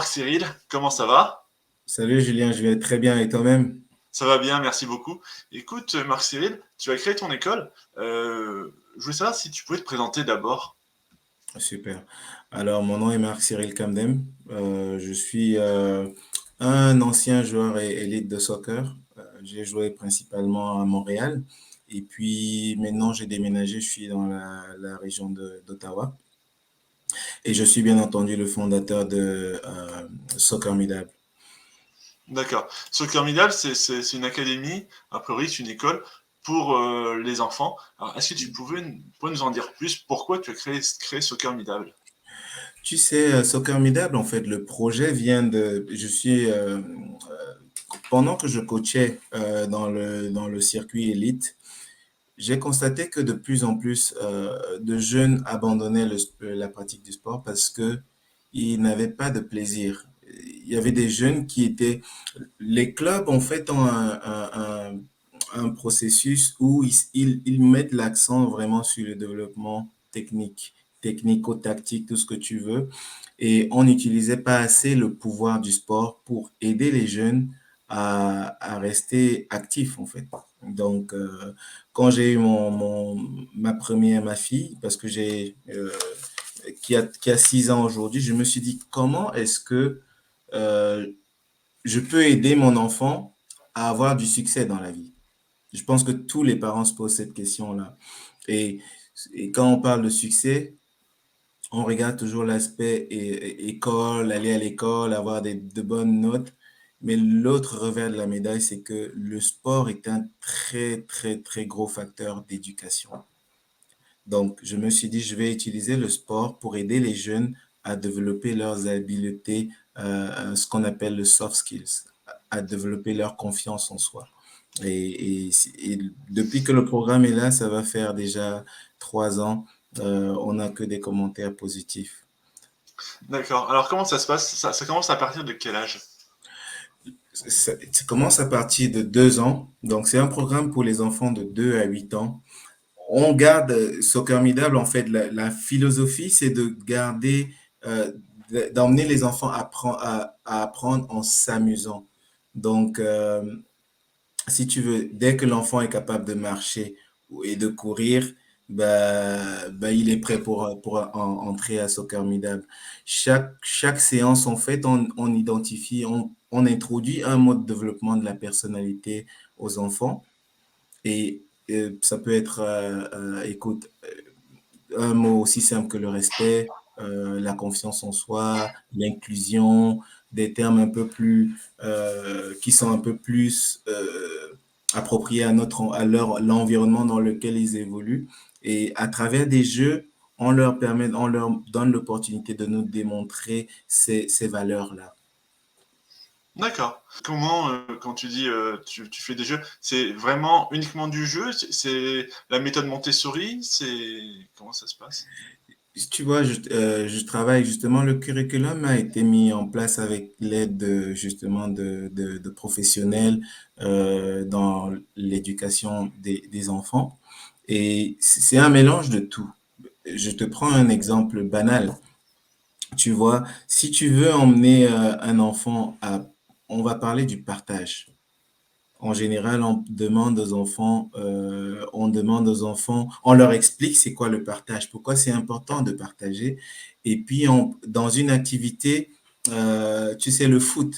Marc Cyril, comment ça va? Salut Julien, je vais très bien et toi-même? Ça va bien, merci beaucoup. Écoute, Marc Cyril, tu as créé ton école. Je voulais savoir si tu pouvais te présenter d'abord. Super. Alors, mon nom est Marc Cyril Kamdem. Je suis un ancien joueur élite de soccer. J'ai joué principalement à Montréal. Et puis maintenant, j'ai déménagé, je suis dans la région d'Ottawa. Et je suis bien entendu le fondateur de Soccer Midable. D'accord. Soccer Midal, c'est une académie, a priori, c'est une école pour les enfants. Alors, est-ce que pourrais nous en dire plus? Pourquoi tu as créé Soccer Midal? Tu sais, Soccer Midable, en fait, le projet vient de... pendant que je coachais dans le circuit élite, j'ai constaté que de plus en plus de jeunes abandonnaient la pratique du sport parce que ils n'avaient pas de plaisir. Il y avait des jeunes qui étaient... Les clubs, en fait, ont un processus où ils mettent l'accent vraiment sur le développement technique, technico-tactique, tout ce que tu veux. Et on n'utilisait pas assez le pouvoir du sport pour aider les jeunes à rester actifs, en fait. Donc, quand j'ai eu ma fille, parce que qui a 6 ans aujourd'hui, je me suis dit, comment est-ce que euh, je peux aider mon enfant à avoir du succès dans la vie? Je pense que tous les parents se posent cette question-là. Et, et quand on parle de succès, on regarde toujours l'aspect école, aller à l'école, avoir de bonnes notes. Mais l'autre revers de la médaille, c'est que le sport est un très, très, très gros facteur d'éducation. Donc, je me suis dit, je vais utiliser le sport pour aider les jeunes à développer leurs habiletés, ce qu'on appelle le soft skills, à développer leur confiance en soi. Et depuis que le programme est là, ça va faire déjà 3 ans, on n'a que des commentaires positifs. D'accord. Alors, comment ça se passe? Ça commence à partir de quel âge? Ça commence à partir de 2 ans. Donc, c'est un programme pour les enfants de 2 à 8 ans. On garde Soccer Midable, en fait, la philosophie, c'est de garder, euh, d'emmener les enfants à apprendre en s'amusant. Donc, si tu veux, dès que l'enfant est capable de marcher et de courir, bah, il est prêt pour entrer à Soccer Midable. Chaque séance, en fait, on identifie, on introduit un mode de développement de la personnalité aux enfants. Et ça peut être, écoute, un mot aussi simple que le respect, la confiance en soi, l'inclusion, des termes un peu plus, qui sont un peu plus appropriés l'environnement dans lequel ils évoluent. Et à travers des jeux, on leur donne l'opportunité de nous démontrer ces valeurs-là. D'accord. Comment, quand tu dis tu fais des jeux, c'est vraiment uniquement du jeu? C'est la méthode Montessori? C'est comment ça se passe? Tu vois, je travaille justement, le curriculum a été mis en place avec l'aide justement de professionnels dans l'éducation des enfants. Et c'est un mélange de tout. Je te prends un exemple banal. Tu vois, si tu veux emmener un enfant on va parler du partage. En général, on leur explique c'est quoi le partage, pourquoi c'est important de partager. Et puis, dans une activité, tu sais, le foot,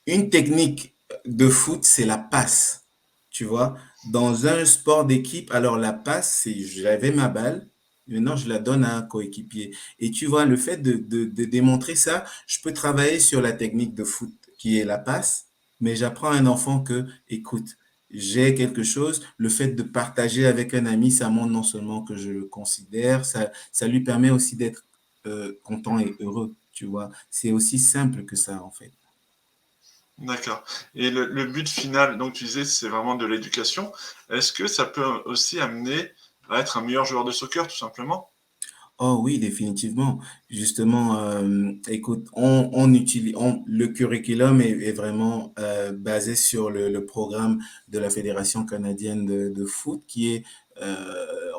une technique de foot, c'est la passe. Tu vois, dans un sport d'équipe, alors la passe, c'est j'avais ma balle, maintenant je la donne à un coéquipier. Et tu vois, le fait de démontrer ça, je peux travailler sur la technique de foot qui est la passe, mais j'apprends à un enfant que, écoute, j'ai quelque chose, le fait de partager avec un ami, ça montre non seulement que je le considère, ça lui permet aussi d'être content et heureux, tu vois. C'est aussi simple que ça, en fait. D'accord. Et le but final, donc tu disais, c'est vraiment de l'éducation. Est-ce que ça peut aussi amener à être un meilleur joueur de soccer, tout simplement? Oh oui, définitivement. Justement, écoute, le curriculum est vraiment basé sur le programme de la Fédération canadienne de foot qui est,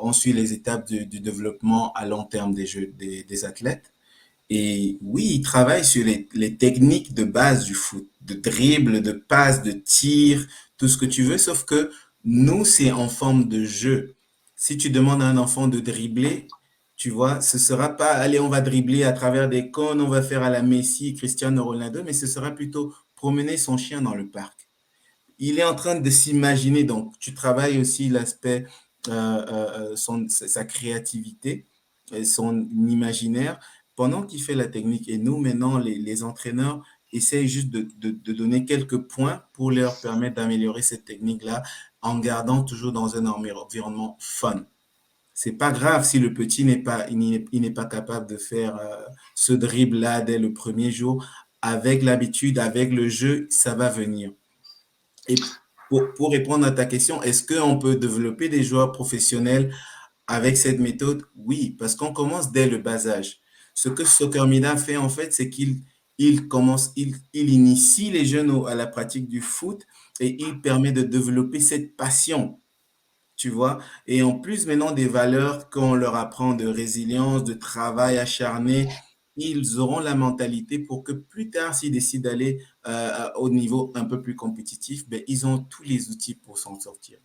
on suit les étapes du développement à long terme des athlètes. Et oui, il travaille sur les techniques de base du foot, de dribble, de passe, de tir, tout ce que tu veux, sauf que nous, c'est en forme de jeu. Si tu demandes à un enfant de dribbler, tu vois, ce sera pas, allez, on va dribbler à travers des cônes, on va faire à la Messi, Cristiano Ronaldo, mais ce sera plutôt promener son chien dans le parc. Il est en train de s'imaginer, donc tu travailles aussi l'aspect, sa créativité, et son imaginaire, pendant qu'il fait la technique. Et nous, maintenant, les entraîneurs essayent juste de donner quelques points pour leur permettre d'améliorer cette technique-là en gardant toujours dans un environnement fun. C'est pas grave si le petit il n'est pas capable de faire ce dribble-là dès le premier jour. Avec l'habitude, avec le jeu, ça va venir. Et pour répondre à ta question, est-ce qu'on peut développer des joueurs professionnels avec cette méthode? Oui, parce qu'on commence dès le bas âge. Ce que Soccer Mida fait, en fait, c'est il initie les jeunes à la pratique du foot et il permet de développer cette passion, tu vois. Et en plus, maintenant, des valeurs qu'on leur apprend de résilience, de travail acharné, ils auront la mentalité pour que plus tard, s'ils décident d'aller au niveau un peu plus compétitif, ben, ils ont tous les outils pour s'en sortir.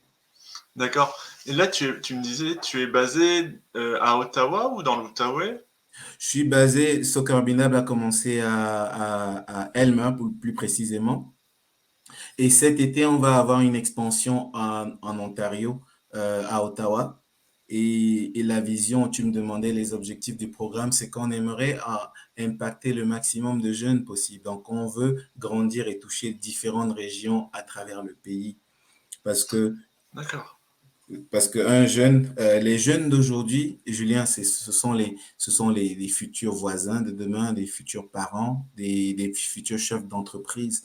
D'accord. Et là, tu me disais, tu es basé à Ottawa ou dans l'Outaouais? Je suis basé, Soccer Binable a commencé à Elmer, plus précisément. Et cet été, on va avoir une expansion en Ontario, à Ottawa. Et la vision, tu me demandais les objectifs du programme, c'est qu'on aimerait impacter le maximum de jeunes possible. Donc, on veut grandir et toucher différentes régions à travers le pays. Parce que D'accord. Parce qu'un jeune, les jeunes d'aujourd'hui, Julien, ce sont les futurs voisins de demain, les futurs parents, des futurs chefs d'entreprise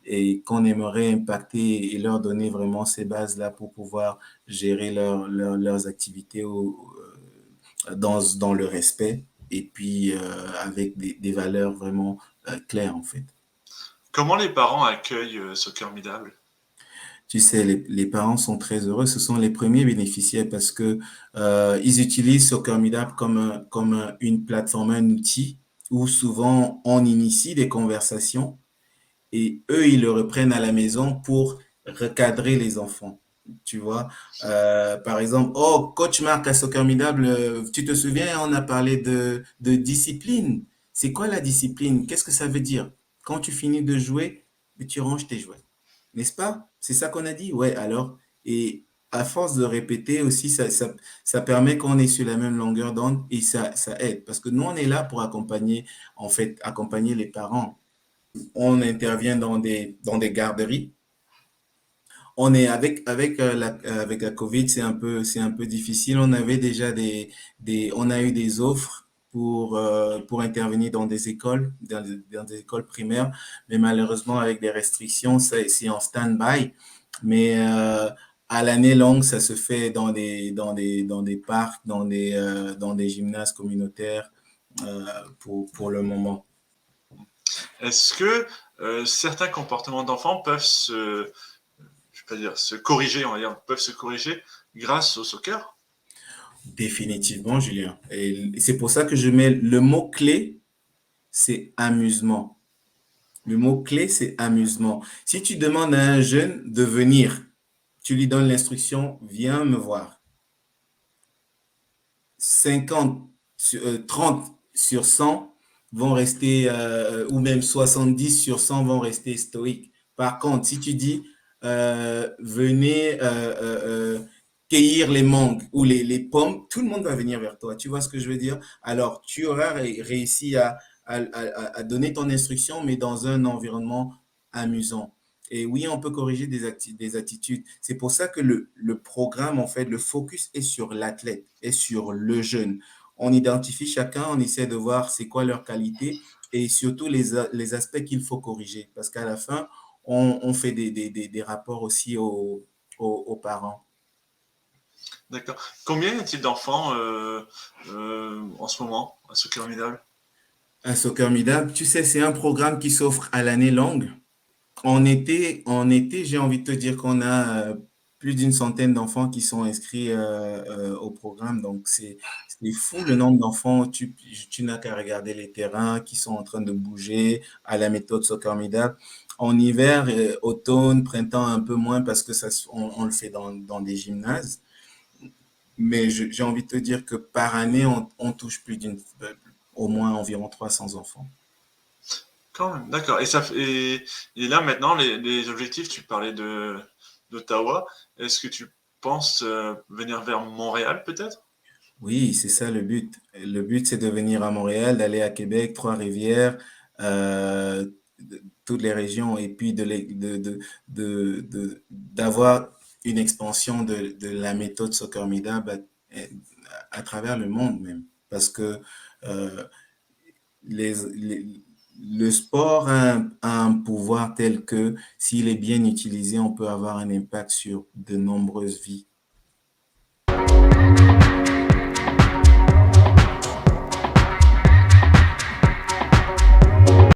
et qu'on aimerait impacter et leur donner vraiment ces bases-là pour pouvoir gérer leurs activités dans le respect et puis avec des valeurs vraiment claires en fait. Comment les parents accueillent Soccer Midable? Tu sais, les parents sont très heureux. Ce sont les premiers bénéficiaires parce que ils utilisent Soccer Meetup une plateforme, un outil où souvent on initie des conversations et eux, ils le reprennent à la maison pour recadrer les enfants. Tu vois, par exemple, oh, coach Marc à Soccer Meetup, tu te souviens, on a parlé de discipline. C'est quoi la discipline? Qu'est-ce que ça veut dire? Quand tu finis de jouer, tu ranges tes jouets. N'est-ce pas? C'est ça qu'on a dit? Ouais, alors. Et à force de répéter aussi, ça permet qu'on est sur la même longueur d'onde et ça aide. Parce que nous, on est là pour accompagner, en fait, accompagner les parents. On intervient dans des garderies. On est avec la Covid, c'est un peu difficile. On avait déjà on a eu des offres pour intervenir dans des écoles, dans des écoles primaires, mais malheureusement, avec des restrictions, c'est en stand-by. Mais à l'année longue, ça se fait dans des parcs, dans des gymnases communautaires pour le moment. Est-ce que certains comportements d'enfants peuvent je vais pas dire, se corriger, on va dire, peuvent se corriger grâce au soccer? Définitivement, Julien. Et c'est pour ça que je mets le mot-clé, c'est amusement. Le mot-clé, c'est amusement. Si tu demandes à un jeune de venir, tu lui donnes l'instruction, viens me voir. 30 sur 100 vont rester, ou même 70 sur 100 vont rester stoïques. Par contre, si tu dis, venez cueillir les mangues ou les pommes, tout le monde va venir vers toi. Tu vois ce que je veux dire? Alors, tu auras réussi à donner ton instruction, mais dans un environnement amusant. Et oui, on peut corriger des attitudes. C'est pour ça que le programme, en fait, le focus est sur l'athlète, est sur le jeune. On identifie chacun, on essaie de voir c'est quoi leur qualité et surtout les aspects qu'il faut corriger. Parce qu'à la fin, on fait des rapports aussi aux parents. D'accord. Combien y a-t-il d'enfants en ce moment à Soccer Midable? Un Soccer Midab, tu sais, c'est un programme qui s'offre à l'année longue. En été, j'ai envie de te dire qu'on a plus d'une centaine d'enfants qui sont inscrits au programme. Donc, c'est fou le nombre d'enfants. Tu n'as qu'à regarder les terrains qui sont en train de bouger à la méthode Soccer Midab. En hiver, automne, printemps, un peu moins parce que on le fait dans des gymnases. Mais j'ai envie de te dire que par année, on touche au moins environ 300 enfants. Quand même, d'accord. Et là maintenant, les objectifs, tu parlais d'Ottawa. Est-ce que tu penses venir vers Montréal peut-être? Oui, c'est ça le but. Le but, c'est de venir à Montréal, d'aller à Québec, Trois-Rivières, toutes les régions, et puis d'avoir une expansion de la méthode Soccer Midab à travers le monde même. Parce que euh, les, les- le sport a un pouvoir tel que s'il est bien utilisé, on peut avoir un impact sur de nombreuses vies.